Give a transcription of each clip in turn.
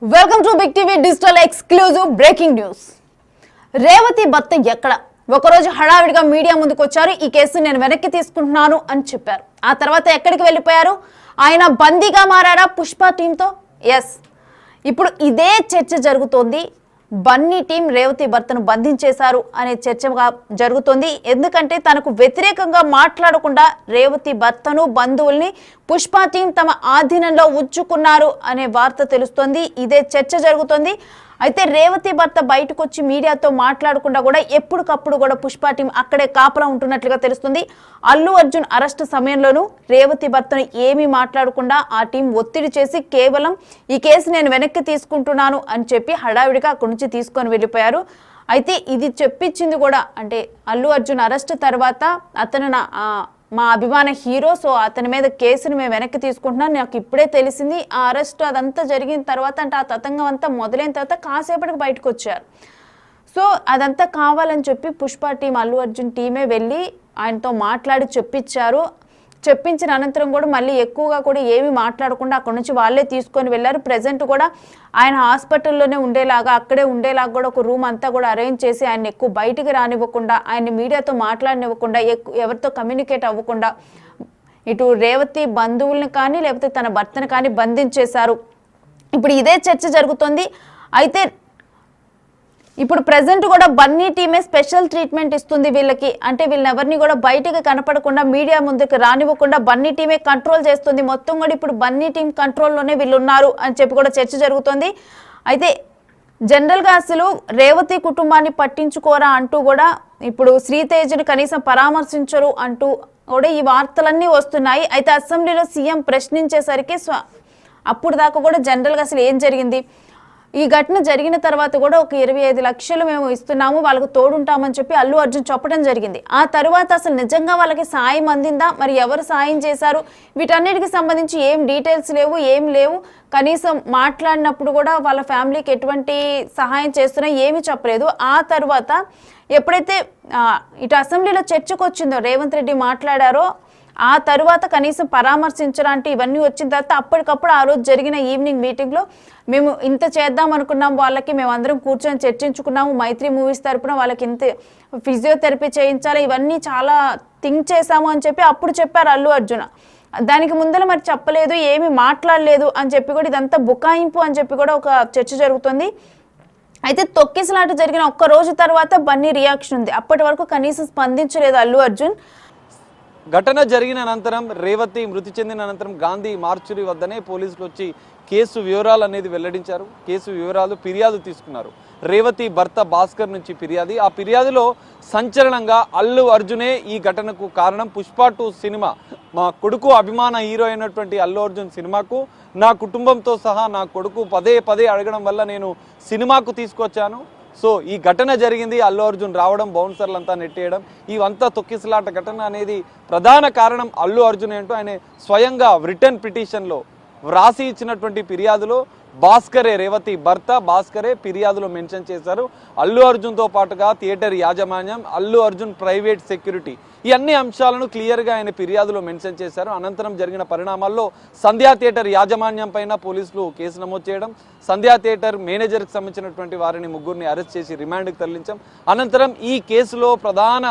Welcome to big TV digital exclusive breaking news. Revathi భర్త ఎక్కడ? ఒకరోజు హడావిడిగా మీడియా ముందుకు వచ్చారు. ఈ కేసు నేను వెనక్కి తీసుకుంటున్నాను అని చెప్పారు. ఆ తర్వాత ఎక్కడికి వెళ్ళిపోయారు? ఆయన బందీగా మారారా పుష్ప టీంతో? ఎస్, ఇప్పుడు ఇదే చర్చ జరుగుతోంది. బన్నీ టీం రేవతి భర్తను బంధించేశారు అనే చర్చగా జరుగుతోంది. ఎందుకంటే తనకు వ్యతిరేకంగా మాట్లాడకుండా రేవతి భర్తను బంధువుల్ని పుష్ప టీం తమ ఆధీనంలో ఉంచుకున్నారు అనే వార్త తెలుస్తోంది. ఇదే చర్చ జరుగుతోంది. అయితే రేవతి భర్త బయటకు వచ్చి మీడియాతో మాట్లాడకుండా కూడా ఎప్పటికప్పుడు కూడా పుష్ప టీం అక్కడే కాపలా ఉంటున్నట్లుగా తెలుస్తుంది. అల్లు అర్జున్ అరెస్ట్ సమయంలోనూ రేవతి భర్తను ఏమీ మాట్లాడకుండా ఆ టీం ఒత్తిడి చేసి కేవలం ఈ కేసు నేను వెనక్కి తీసుకుంటున్నాను అని చెప్పి హడావిడిగా అక్కడి నుంచి తీసుకొని వెళ్ళిపోయారు. అయితే ఇది చెప్పించింది కూడా, అంటే అల్లు అర్జున్ అరెస్ట్ తర్వాత అతను మా అభిమాన హీరో, సో అతని మీద కేసును మేము వెనక్కి తీసుకుంటున్నాం, నాకు ఇప్పుడే తెలిసింది. ఆ అరెస్ట్ అదంతా జరిగిన తర్వాత, అంటే ఆ తతంగం అంతా మొదలైన తర్వాత కాసేపటికి బయటకు వచ్చారు. సో అదంతా కావాలని చెప్పి పుష్ప టీం, అల్లు అర్జున్ టీమే వెళ్ళి ఆయనతో మాట్లాడి చెప్పించిన అనంతరం కూడా మళ్ళీ ఎక్కువగా కూడా ఏమీ మాట్లాడకుండా అక్కడ నుంచి వాళ్ళే తీసుకొని వెళ్ళారు. ప్రజెంట్ కూడా ఆయన హాస్పిటల్లోనే ఉండేలాగా, అక్కడే ఉండేలాగా కూడా ఒక రూమ్ అంతా కూడా అరేంజ్ చేసి ఆయన ఎక్కువ బయటికి రానివ్వకుండా, ఆయన మీడియాతో మాట్లాడనివ్వకుండా, ఎవరితో కమ్యూనికేట్ అవ్వకుండా ఇటు రేవతి బంధువుల్ని కానీ లేకపోతే తన భర్తను కానీ బంధించేశారు. ఇప్పుడు ఇదే చర్చ జరుగుతుంది. అయితే ఇప్పుడు ప్రజెంట్ కూడా బన్నీ టీమే స్పెషల్ ట్రీట్మెంట్ ఇస్తుంది వీళ్ళకి. అంటే వీళ్ళని ఎవరిని కూడా బయటకు కనపడకుండా, మీడియా ముందుకు రానివ్వకుండా బన్నీ టీమే కంట్రోల్ చేస్తుంది. మొత్తం కూడా ఇప్పుడు బన్నీ టీం కంట్రోల్లోనే వీళ్ళు ఉన్నారు అని చెప్పి కూడా చర్చ జరుగుతుంది. అయితే జనరల్గా అసలు రేవతి కుటుంబాన్ని పట్టించుకోరా అంటూ కూడా ఇప్పుడు శ్రీతేజను కనీసం పరామర్శించరు అంటూ కూడా ఈ వార్తలన్నీ వస్తున్నాయి. అయితే అసెంబ్లీలో సీఎం ప్రశ్నించేసరికి అప్పుడు దాకా కూడా జనరల్గా అసలు ఏం జరిగింది, ఈ ఘటన జరిగిన తర్వాత కూడా ఒక 25 లక్షలు మేము ఇస్తున్నాము, వాళ్ళకు తోడుంటామని చెప్పి అల్లు అర్జున్ చెప్పడం జరిగింది. ఆ తర్వాత అసలు నిజంగా వాళ్ళకి సాయం అందిందా, మరి ఎవరు సాయం చేశారు, వీటన్నిటికి సంబంధించి ఏం డీటెయిల్స్ లేవు, ఏం లేవు. కనీసం మాట్లాడినప్పుడు కూడా వాళ్ళ ఫ్యామిలీకి ఎటువంటి సహాయం చేస్తున్నా ఏమీ చెప్పలేదు. ఆ తర్వాత ఎప్పుడైతే ఇటు అసెంబ్లీలో చర్చకు వచ్చిందో, రేవంత్ రెడ్డి మాట్లాడారో, ఆ తరువాత కనీసం పరామర్శించడానికి ఇవన్నీ వచ్చిన తర్వాత అప్పటికప్పుడు ఆ రోజు జరిగిన ఈవినింగ్ మీటింగ్లో మేము ఇంత చేద్దాం అనుకున్నాం, వాళ్ళకి మేమందరం కూర్చొని చర్చించుకున్నాము, మైత్రి మూవీస్ తరపున వాళ్ళకి ఇంత ఫిజియోథెరపీ చేయించాలి, ఇవన్నీ చాలా థింక్ చేశాము అని చెప్పి అప్పుడు చెప్పారు అల్లు అర్జున్. దానికి ముందర మరి చెప్పలేదు, ఏమీ మాట్లాడలేదు అని చెప్పి కూడా ఇదంతా బుకాయింపు అని చెప్పి కూడా ఒక చర్చ జరుగుతుంది. అయితే తొక్కిసలాట జరిగిన ఒక్క రోజు తర్వాత బన్నీ రియాక్షన్ ఉంది. అప్పటి వరకు కనీసం స్పందించలేదు అల్లు అర్జున్. ఘటన జరిగిన అనంతరం, రేవతి మృతి చెందిన అనంతరం గాంధీ మార్చురీ వద్దనే పోలీసులు వచ్చి కేసు వివరాలు అనేది వెల్లడించారు. కేసు వివరాలు ఫిర్యాదు తీసుకున్నారు. రేవతి భర్త భాస్కర్ నుంచి ఫిర్యాదు. ఆ ఫిర్యాదులో సంచలనంగా అల్లు అర్జునే ఈ ఘటనకు కారణం. పుష్ప 2 సినిమా, మా కొడుకు అభిమాన హీరో అయినటువంటి అల్లు అర్జున్ సినిమాకు నా కుటుంబంతో సహా నా కొడుకు పదే అడగడం వల్ల నేను సినిమాకు తీసుకొచ్చాను. సో ఈ ఘటన జరిగింది, అల్లు అర్జున్ రావడం, బౌన్సర్లంతా నెట్టేయడం, ఇవంతా తొక్కిసలాట ఘటన అనేది ప్రధాన కారణం అల్లు అర్జున్ ఏంటో ఆయన స్వయంగా రిటర్న్ పిటిషన్లో వ్రాసి ఇచ్చినటువంటి ఫిర్యాదులో భాస్కరే, రేవతి భర్త భాస్కరే ఫిర్యాదులో మెన్షన్ చేశారు. అల్లు అర్జున్తో పాటుగా థియేటర్ యాజమాన్యం, అల్లు అర్జున్ ప్రైవేట్ సెక్యూరిటీ, ఈ అన్ని అంశాలను క్లియర్గా ఆయన ఫిర్యాదులో మెన్షన్ చేశారు. అనంతరం జరిగిన పరిణామాల్లో సంధ్యా థియేటర్ యాజమాన్యం పైన పోలీసులు కేసు నమోదు చేయడం, సంధ్యా థియేటర్ మేనేజర్కి సంబంధించినటువంటి వారిని ముగ్గురిని అరెస్ట్ చేసి రిమాండ్కి తరలించాం. అనంతరం ఈ కేసులో ప్రధాన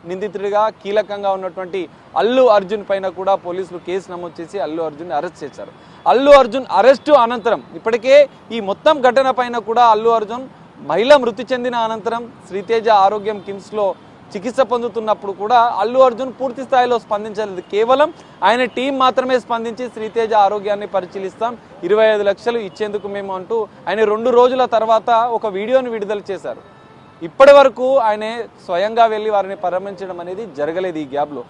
నిందితుడిగా కీలకంగా ఉన్నటువంటి అల్లు అర్జున్ పైన కూడా పోలీసులు కేసు నమోదు చేసి అల్లు అర్జున్ అరెస్ట్ చేశారు. అల్లు అర్జున్ అరెస్టు అనంతరం ఇప్పటికే ఈ మొత్తం ఘటన పైన కూడా అల్లు అర్జున్ మహిళ మృతి చెందిన అనంతరం శ్రీతేజ ఆరోగ్యం కిమ్స్లో చికిత్స పొందుతున్నప్పుడు కూడా అల్లు అర్జున్ పూర్తి స్థాయిలో స్పందించలేదు. కేవలం ఆయన టీం మాత్రమే స్పందించి శ్రీతేజ ఆరోగ్యాన్ని పరిశీలిస్తాం, 25 లక్షలు ఇచ్చేందుకు మేము అంటూ ఆయన 2 రోజుల తర్వాత ఒక వీడియోని విడుదల చేశారు. ఇప్పటి వరకు ఆయన స్వయంగా వెళ్ళి వారిని పరామర్శించడం అనేది జరగలేదు. ఈ గ్యాప్లో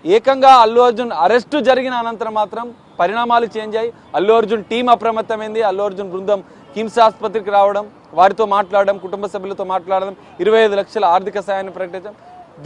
ఏకంగా అల్లు అర్జున్ అరెస్టు జరిగిన అనంతరం మాత్రం పరిణామాలు చేంజ్ అయ్యి అల్లు అర్జున్ టీం అప్రమత్తమైంది. అల్లు అర్జున్ బృందం కిమ్స్ ఆసుపత్రికి రావడం, వారితో మాట్లాడడం, కుటుంబ సభ్యులతో మాట్లాడడం, 25 లక్షల ఆర్థిక సాయాన్ని ప్రకటించడం.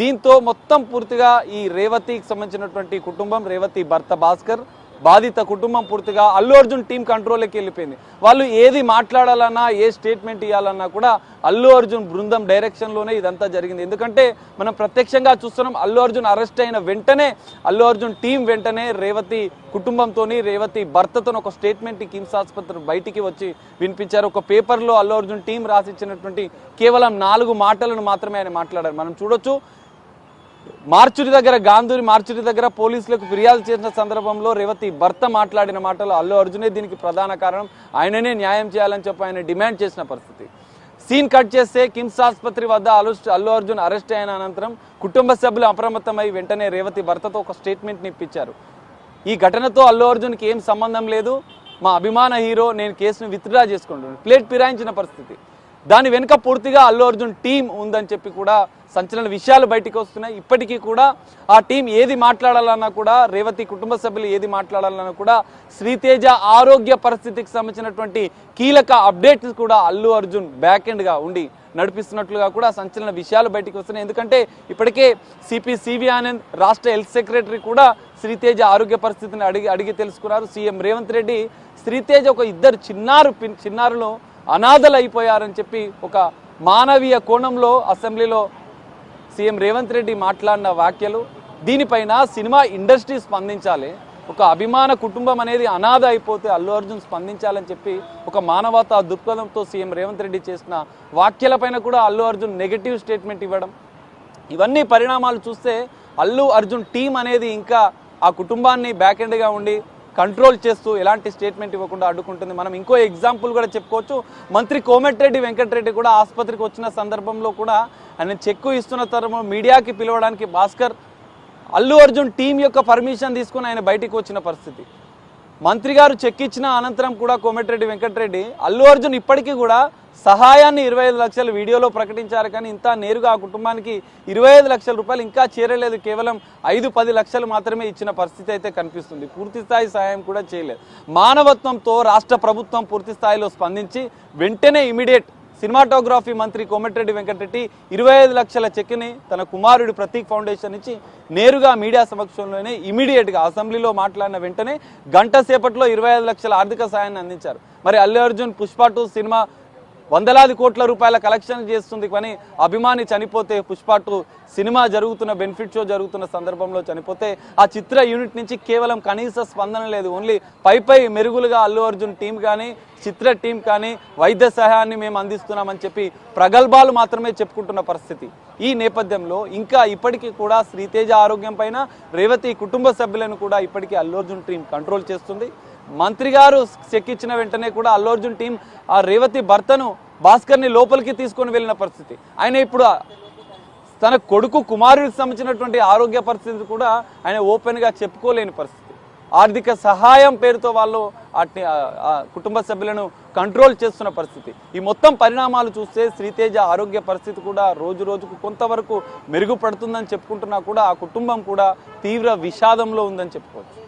దీంతో మొత్తం పూర్తిగా ఈ రేవతికి సంబంధించినటువంటి కుటుంబం, రేవతి భర్త భాస్కర్, బాధిత కుటుంబం పూర్తిగా అల్లు అర్జున్ టీం కంట్రోల్లోకి వెళ్ళిపోయింది. వాళ్ళు ఏది మాట్లాడాలన్నా ఏ స్టేట్మెంట్ ఇవ్వాలన్నా కూడా అల్లు అర్జున్ బృందం డైరెక్షన్లోనే ఇదంతా జరిగింది. ఎందుకంటే మనం ప్రత్యక్షంగా చూస్తున్నాం, అల్లు అర్జున్ అరెస్ట్ అయిన వెంటనే అల్లు అర్జున్ టీం వెంటనే రేవతి కుటుంబంతోని రేవతి భర్తతో ఒక స్టేట్మెంట్ కిమ్స్ ఆసుపత్రి బయటికి వచ్చి వినిపించారు. ఒక పేపర్లో అల్లు అర్జున్ టీం రాసిచ్చినటువంటి కేవలం 4 మాటలను మాత్రమే ఆయన మాట్లాడారు. మనం చూడొచ్చు, మార్చురి దగ్గర గాంధీ మార్చురి దగ్గర పోలీసులకు ఫిర్యాదు చేసిన సందర్భంలో రేవతి భర్త మాట్లాడిన మాటలు అల్లు అర్జునే దీనికి ప్రధాన కారణం, ఆయననే న్యాయం చేయాలని చెప్పి ఆయన డిమాండ్ చేసిన పరిస్థితి. సీన్ కట్ చేస్తే కిమ్స్ ఆసుపత్రి వద్ద అల్లు అర్జున్ అరెస్ట్ అయిన అనంతరం కుటుంబ సభ్యులు అప్రమత్తమై వెంటనే రేవతి భర్తతో ఒక స్టేట్మెంట్ని ఇప్పించారు. ఈ ఘటనతో అల్లు అర్జున్కి ఏం సంబంధం లేదు, మా అభిమాన హీరో, నేను కేసును విత్డ్రా చేసుకుంటున్నాను, ప్లేట్ ఫిరాయించిన పరిస్థితి. దాని వెనుక పూర్తిగా అల్లు అర్జున్ టీం ఉందని చెప్పి కూడా సంచలన విషయాలు బయటికి వస్తున్నాయి. ఇప్పటికీ కూడా ఆ టీం ఏది మాట్లాడాలన్నా కూడా, రేవతి కుటుంబ సభ్యులు ఏది మాట్లాడాలన్నా కూడా శ్రీతేజ ఆరోగ్య పరిస్థితికి సంబంధించినటువంటి కీలక అప్డేట్స్ కూడా అల్లు అర్జున్ బ్యాక్ ఎండ్గా ఉండి నడిపిస్తున్నట్లుగా కూడా సంచలన విషయాలు బయటికి వస్తున్నాయి. ఎందుకంటే ఇప్పటికే సిపి ఆనంద్ రాష్ట్ర హెల్త్ సెక్రటరీ కూడా శ్రీతేజ ఆరోగ్య పరిస్థితిని అడిగి తెలుసుకున్నారు. సీఎం రేవంత్ రెడ్డి శ్రీతేజ ఒక ఇద్దరు చిన్నారులు అనాథలు అయిపోయారని చెప్పి ఒక మానవీయ కోణంలో అసెంబ్లీలో సీఎం రేవంత్ రెడ్డి మాట్లాడిన వ్యాఖ్యలు, దీనిపైన సినిమా ఇండస్ట్రీ స్పందించాలి, ఒక అభిమాన కుటుంబం అనేది అనాథ అయిపోతే అల్లు అర్జున్ స్పందించాలని చెప్పి ఒక మానవతా దృక్పథంతో సీఎం రేవంత్ రెడ్డి చేసిన వ్యాఖ్యలపైన కూడా అల్లు అర్జున్ నెగటివ్ స్టేట్మెంట్ ఇవ్వడం, ఇవన్నీ పరిణామాలు చూస్తే అల్లు అర్జున్ టీం అనేది ఇంకా ఆ కుటుంబాన్ని బ్యాక్ ఎండ్గా ఉండి కంట్రోల్ చేస్తూ ఎలాంటి స్టేట్మెంట్ ఇవ్వకుండా అడ్డుకుంటుంది. మనం ఇంకో ఎగ్జాంపుల్ కూడా చెప్పుకోవచ్చు. మంత్రి కోమటిరెడ్డి వెంకటరెడ్డి కూడా ఆసుపత్రికి వచ్చిన సందర్భంలో కూడా ఆయన చెక్కు ఇస్తున్న తరుణంలో మీడియాకి పిలవడానికి భాస్కర్ అల్లు అర్జున్ టీం యొక్క పర్మిషన్ తీసుకుని ఆయన బయటికి వచ్చిన పరిస్థితి. మంత్రి గారు చెక్ ఇచ్చిన అనంతరం కూడా కోమటిరెడ్డి వెంకటరెడ్డి అల్లు అర్జున్ ఇప్పటికీ కూడా సహాయాన్ని 25 లక్షలు వీడియోలో ప్రకటించారు, కానీ ఇంత నేరుగా ఆ కుటుంబానికి 25 లక్షల రూపాయలు ఇంకా చేరలేదు. కేవలం 5-10 లక్షలు మాత్రమే ఇచ్చిన పరిస్థితి అయితే కనిపిస్తుంది. పూర్తి స్థాయి సహాయం కూడా చేయలేదు. మానవత్వంతో రాష్ట్ర ప్రభుత్వం పూర్తి స్థాయిలో స్పందించి వెంటనే ఇమీడియట్ సినిమాటోగ్రఫీ మంత్రి కోమటిరెడ్డి వెంకటరెడ్డి 25 లక్షల చెక్ని తన కుమారుడి ప్రతీక్ ఫౌండేషన్ నుంచి నేరుగా మీడియా సమక్షంలోనే ఇమీడియట్గా అసెంబ్లీలో మాట్లాడిన వెంటనే గంట సేపట్లో 25 లక్షల ఆర్థిక సాయాన్ని అందించారు. మరి అల్లు అర్జున్ పుష్ప 2 సినిమా వందలాది కోట్ల రూపాయల కలెక్షన్ చేస్తుంది, కానీ అభిమాని చనిపోతే పుష్ప 2 సినిమా జరుగుతున్న బెనిఫిట్ షో జరుగుతున్న సందర్భంలో చనిపోతే ఆ చిత్ర యూనిట్ నుంచి కేవలం కనీస స్పందన లేదు. ఓన్లీ పై మెరుగులుగా అల్లు అర్జున్ టీం కానీ చిత్ర టీం కానీ వైద్య సహాయాన్ని మేము అందిస్తున్నామని చెప్పి ప్రగల్భాలు మాత్రమే చెప్పుకుంటున్న పరిస్థితి. ఈ నేపథ్యంలో ఇంకా ఇప్పటికీ కూడా శ్రీతేజ ఆరోగ్యం పైన రేవతి కుటుంబ సభ్యులను కూడా ఇప్పటికీ అల్లు అర్జున్ టీం కంట్రోల్ చేస్తుంది. మంత్రి గారు చెక్ ఇచ్చిన వెంటనే కూడా అల్లు అర్జున్ టీం ఆ రేవతి భర్తను భాస్కర్ని లోపలికి తీసుకొని వెళ్ళిన పరిస్థితి. ఆయన ఇప్పుడు తన కొడుకు కుమారుడికి సంబంధించినటువంటి ఆరోగ్య పరిస్థితి కూడా ఆయన ఓపెన్గా చెప్పుకోలేని పరిస్థితి. ఆర్థిక సహాయం పేరుతో వాళ్ళు కుటుంబ సభ్యులను కంట్రోల్ చేస్తున్న పరిస్థితి. ఈ మొత్తం పరిణామాలు చూస్తే శ్రీతేజ ఆరోగ్య పరిస్థితి కూడా రోజు రోజుకు కొంతవరకు మెరుగుపడుతుందని చెప్పుకుంటున్నా కూడా ఆ కుటుంబం కూడా తీవ్ర విషాదంలో ఉందని చెప్పుకోవచ్చు.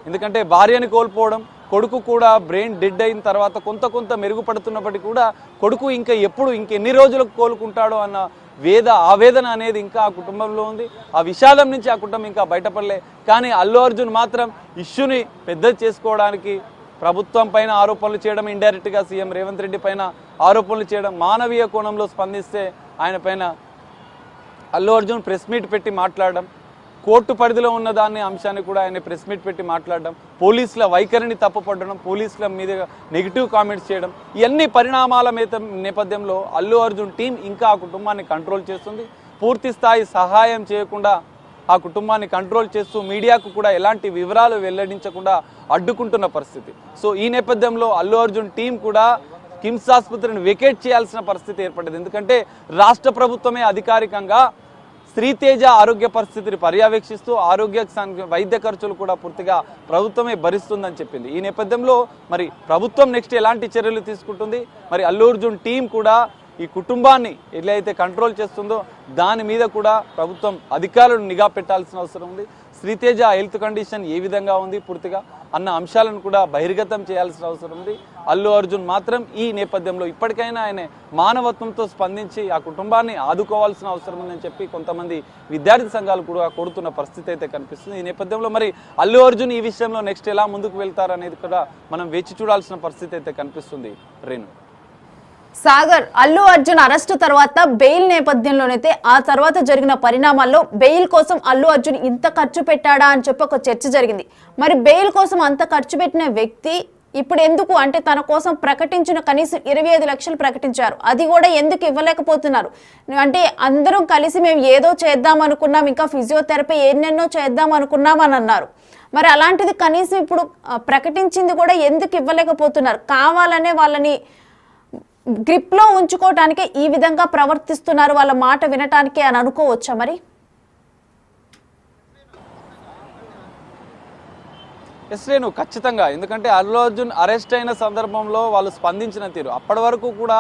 ఎందుకంటే భార్యని కోల్పోవడం, కొడుకు కూడా బ్రెయిన్ డెడ్ అయిన తర్వాత కొంత మెరుగుపడుతున్నప్పటికీ కూడా కొడుకు ఇంకెన్ని రోజులకు కోలుకుంటాడో అన్న ఆవేదన అనేది ఇంకా ఆ కుటుంబంలో ఉంది. ఆ విషాదం నుంచి ఆ కుటుంబం ఇంకా బయటపడలే. కానీ అల్లు అర్జున్ మాత్రం ఇష్యూని పెద్ద చేసుకోవడానికి ప్రభుత్వం పైన ఆరోపణలు చేయడం, ఇండైరెక్ట్గా సీఎం రేవంత్ రెడ్డి పైన ఆరోపణలు చేయడం, మానవీయ కోణంలో స్పందిస్తే ఆయన పైన అల్లు అర్జున్ ప్రెస్ మీట్ పెట్టి మాట్లాడడం, కోర్టు పరిధిలో ఉన్న దాన్ని అంశాన్ని కూడా ఆయన ప్రెస్ మీట్ పెట్టి మాట్లాడడం, పోలీసుల వైఖరిని తప్పుపట్టడం, పోలీసుల మీద నెగిటివ్ కామెంట్స్ చేయడం, ఇవన్నీ పరిణామాల నేపథ్యంలో అల్లు అర్జున్ టీం ఇంకా ఆ కుటుంబాన్ని కంట్రోల్ చేస్తుంది. పూర్తి స్థాయి సహాయం చేయకుండా ఆ కుటుంబాన్ని కంట్రోల్ చేస్తూ మీడియాకు కూడా ఎలాంటి వివరాలు వెల్లడించకుండా అడ్డుకుంటున్న పరిస్థితి. సో ఈ నేపథ్యంలో అల్లు అర్జున్ టీం కూడా కిమ్స్ ఆసుపత్రిని వెకేట్ చేయాల్సిన పరిస్థితి ఏర్పడింది. ఎందుకంటే రాష్ట్ర ప్రభుత్వమే అధికారికంగా శ్రీతేజ ఆరోగ్య పరిస్థితిని పర్యవేక్షిస్తూ వైద్య ఖర్చులు కూడా పూర్తిగా ప్రభుత్వమే భరిస్తుందని చెప్పింది. ఈ నేపథ్యంలో మరి ప్రభుత్వం నెక్స్ట్ ఎలాంటి చర్యలు తీసుకుంటుంది, మరి అల్లు అర్జున్ టీం కూడా ఈ కుటుంబాన్ని ఎట్లయితే కంట్రోల్ చేస్తుందో దాని మీద కూడా ప్రభుత్వం అధికారులను నిఘా పెట్టాల్సిన అవసరం ఉంది. శ్రీతేజ హెల్త్ కండిషన్ ఏ విధంగా ఉంది పూర్తిగా అన్న అంశాలను కూడా బహిర్గతం చేయాల్సిన అవసరం ఉంది. అల్లు అర్జున్ మాత్రం ఈ నేపథ్యంలో ఇప్పటికైనా ఆయన మానవత్వంతో స్పందించి ఆ కుటుంబాన్ని ఆదుకోవాల్సిన అవసరం ఉందని చెప్పి కొంతమంది విద్యార్థి సంఘాలు కూడా కోరుతున్న పరిస్థితి అయితే కనిపిస్తుంది. ఈ నేపథ్యంలో మరి అల్లు అర్జున్ ఈ విషయంలో నెక్స్ట్ ఎలా ముందుకు వెళ్తారనేది కూడా మనం వేచి చూడాల్సిన పరిస్థితి అయితే కనిపిస్తుంది. రేణు సాగర్, అల్లు అర్జున్ అరెస్టు తర్వాత బెయిల్ నేపథ్యంలోనైతే ఆ తర్వాత జరిగిన పరిణామాల్లో బెయిల్ కోసం అల్లు అర్జున్ ఇంత ఖర్చు పెట్టాడా అని చెప్పి ఒక చర్చ జరిగింది. మరి బెయిల్ కోసం అంత ఖర్చు పెట్టిన వ్యక్తి ఇప్పుడు ఎందుకు అంటే తన కోసం ప్రకటించిన కనీసం 25 లక్షలు ప్రకటించారు, అది కూడా ఎందుకు ఇవ్వలేకపోతున్నారు? అంటే అందరం కలిసి మేము ఏదో చేద్దాం అనుకున్నాం, ఇంకా ఫిజియోథెరపీ ఎన్నెన్నో చేద్దాం అనుకున్నాం అని అన్నారు. మరి అలాంటిది కనీసం ఇప్పుడు ప్రకటించింది కూడా ఎందుకు ఇవ్వలేకపోతున్నారు? కావాలనే వాళ్ళని గ్రిప్ లో ఉంచుకోవటానికి ఈ విధంగా ప్రవర్తిస్తున్నారు, వాళ్ళ మాట వినటానికి అని అనుకోవచ్చా? మరి రేణు ఖచ్చితంగా, ఎందుకంటే అల్లు అర్జున్ అరెస్ట్ అయిన సందర్భంలో వాళ్ళు స్పందించిన తీరు అప్పటి వరకు కూడా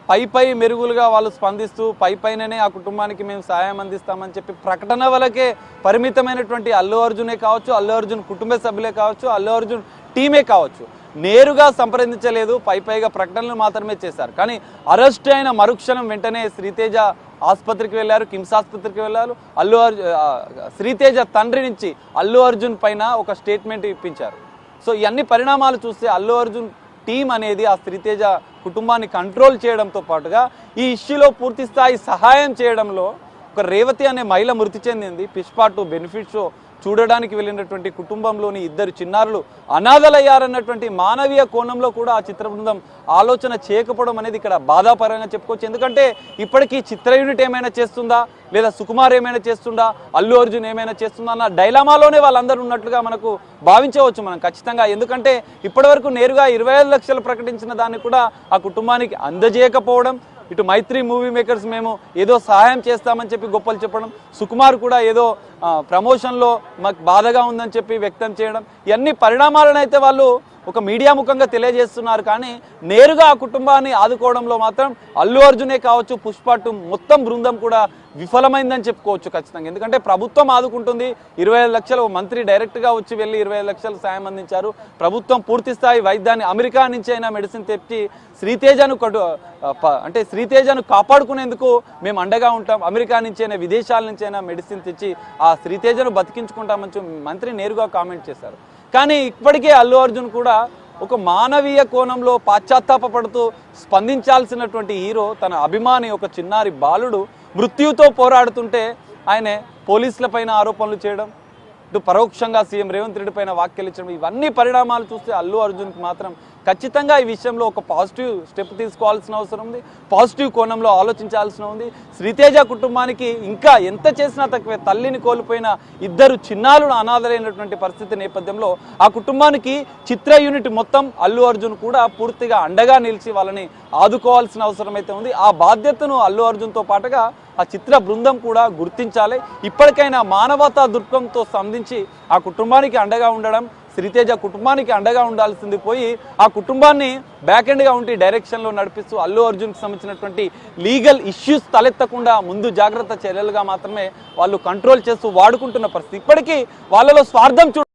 పై మెరుగులుగా వాళ్ళు స్పందిస్తూ పైననే ఆ కుటుంబానికి మేము సాయం అందిస్తామని చెప్పి ప్రకటన వరకే పరిమితమైనటువంటి అల్లు అర్జునే కావచ్చు, అల్లు అర్జున్ కుటుంబ సభ్యులే కావచ్చు, అల్లు అర్జున్ టీమే కావచ్చు, నేరుగా సంప్రదించలేదు, పైగా ప్రకటనలు మాత్రమే చేశారు. కానీ అరెస్ట్ అయిన మరుక్షణం వెంటనే శ్రీతేజ ఆసుపత్రికి వెళ్ళారు, కిమ్స్ ఆసుపత్రికి వెళ్ళారు. శ్రీతేజ తండ్రి నుంచి అల్లు అర్జున్ పైన ఒక స్టేట్మెంట్ ఇప్పించారు. సో ఇవన్నీ పరిణామాలు చూస్తే అల్లు అర్జున్ టీం అనేది ఆ శ్రీతేజ కుటుంబాన్ని కంట్రోల్ చేయడంతో పాటుగా ఈ ఇష్యూలో పూర్తి స్థాయి సహాయం చేయడంలో ఒక రేవతి అనే మహిళ మృతి చెందింది. పుష్ప 2 బెనిఫిట్ షో చూడడానికి వెళ్ళినటువంటి కుటుంబంలోని 2 చిన్నారులు అనాథలయ్యారన్నటువంటి మానవీయ కోణంలో కూడా ఆ చిత్ర బృందం ఆలోచన చేయకపోవడం అనేది ఇక్కడ బాధాపరంగా చెప్పుకోవచ్చు. ఎందుకంటే ఇప్పటికీ చిత్ర యూనిట్ ఏమైనా చేస్తుందా, లేదా సుకుమార్ ఏమైనా చేస్తుందా, అల్లు అర్జున్ ఏమైనా చేస్తుందా అన్న డైలామాలోనే వాళ్ళందరూ ఉన్నట్లుగా మనకు భావించవచ్చు మనం ఖచ్చితంగా. ఎందుకంటే ఇప్పటివరకు నేరుగా 25 లక్షలు ప్రకటించిన దాన్ని కూడా ఆ కుటుంబానికి అందజేయకపోవడం, ఇటు మైత్రి మూవీ మేకర్స్ మేము ఏదో సహాయం చేస్తామని చెప్పి గొప్పలు చెప్పడం, సుకుమార్ కూడా ఏదో ప్రమోషన్లో మాకు బాధగా ఉందని చెప్పి వ్యక్తం చేయడం, ఇవన్నీ పరిణామాలను అయితే వాళ్ళు ఒక మీడియా ముఖంగా తెలియజేస్తున్నారు. కానీ నేరుగా ఆ కుటుంబాన్ని ఆదుకోవడంలో మాత్రం అల్లు అర్జునే కావచ్చు, పుష్ప 2 మొత్తం బృందం కూడా విఫలమైందని చెప్పుకోవచ్చు ఖచ్చితంగా. ఎందుకంటే ప్రభుత్వం ఆదుకుంటుంది, 25 లక్షలు మంత్రి డైరెక్ట్గా వచ్చి వెళ్ళి 25 లక్షలు సాయం అందించారు. ప్రభుత్వం పూర్తి స్థాయి వైద్యాన్ని అమెరికా నుంచి అయినా మెడిసిన్ తెచ్చి శ్రీతేజను కాపాడుకునేందుకు మేము అండగా ఉంటాం, అమెరికా నుంచి అయినా విదేశాల నుంచి అయినా మెడిసిన్ తెచ్చి ఆ శ్రీతేజను బతికించుకుంటామని మంత్రి నేరుగా కామెంట్ చేశారు. కానీ ఇప్పటికే అల్లు అర్జున్ కూడా ఒక మానవీయ కోణంలో పాశ్చాత్తాపడుతూ స్పందించాల్సినటువంటి హీరో తన అభిమాని ఒక చిన్నారి బాలుడు మృత్యుతో పోరాడుతుంటే ఆయన పోలీసుల పైన ఆరోపణలు చేయడం, ఇటు పరోక్షంగా సీఎం రేవంత్ రెడ్డి పైన వ్యాఖ్యలు ఇచ్చడం, ఇవన్నీ పరిణామాలు చూస్తే అల్లు అర్జున్కి మాత్రం ఖచ్చితంగా ఈ విషయంలో ఒక పాజిటివ్ స్టెప్ తీసుకోవాల్సిన అవసరం ఉంది, పాజిటివ్ కోణంలో ఆలోచించాల్సిన ఉంది. శ్రీతేజ కుటుంబానికి ఇంకా ఎంత చేసినా తక్కువే. తల్లిని కోల్పోయిన 2 చిన్నారులు అనాథలైనటువంటి పరిస్థితి నేపథ్యంలో ఆ కుటుంబానికి చిత్ర యూనిట్ మొత్తం అల్లు అర్జున్ కూడా పూర్తిగా అండగా నిలిచి వాళ్ళని ఆదుకోవాల్సిన అవసరం అయితే ఉంది. ఆ బాధ్యతను అల్లు అర్జున్తో పాటుగా ఆ చిత్ర బృందం కూడా గుర్తించాలి. ఇప్పటికైనా మానవతా దృక్పథంతో స్పందించి ఆ కుటుంబానికి అండగా ఉండడం, శ్రీతేజ కుటుంబానికి అండగా ఉండాల్సింది పోయి ఆ కుటుంబాన్ని బ్యాక్ ఎండ్గా ఉండి డైరెక్షన్లో నడిపిస్తూ అల్లు అర్జున్కి సంబంధించినటువంటి లీగల్ ఇష్యూస్ తలెత్తకుండా ముందు జాగ్రత్త చర్యలుగా మాత్రమే వాళ్ళు కంట్రోల్ చేస్తూ వాడుకుంటున్న పరిస్థితి. ఇప్పటికీ వాళ్ళలో స్వార్థం